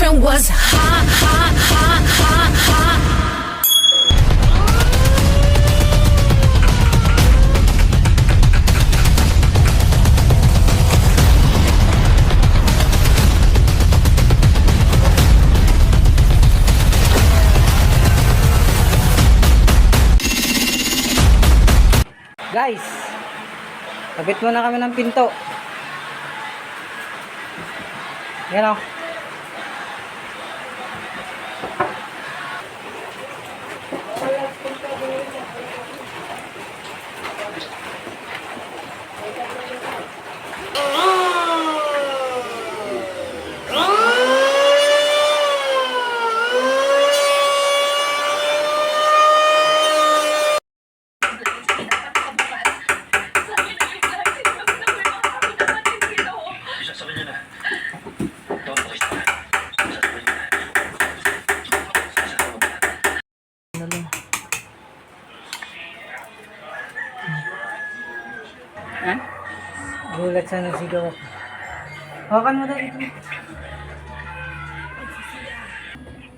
bottom was hot, hot, hot, hot, hot. Guys, kapit muna kami ng pinto. Yan o. Gulat sa nagsigaw ako. Hawakan mo daw ito.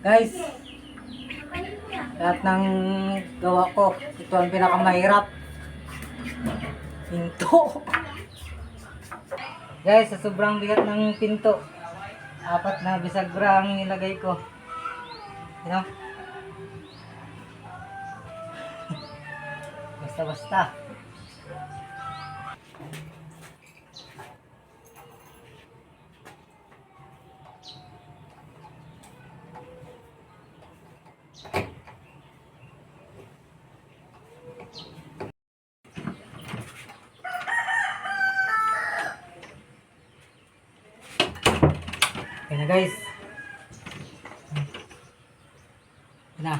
Guys, lahat ng gawa ko, ito ang pinakamahirap. Pinto. Guys, sa sobrang bigat ng pinto, 4 na bisagra ang nilagay ko. You know? Basta-basta. Okay na guys. Yan na.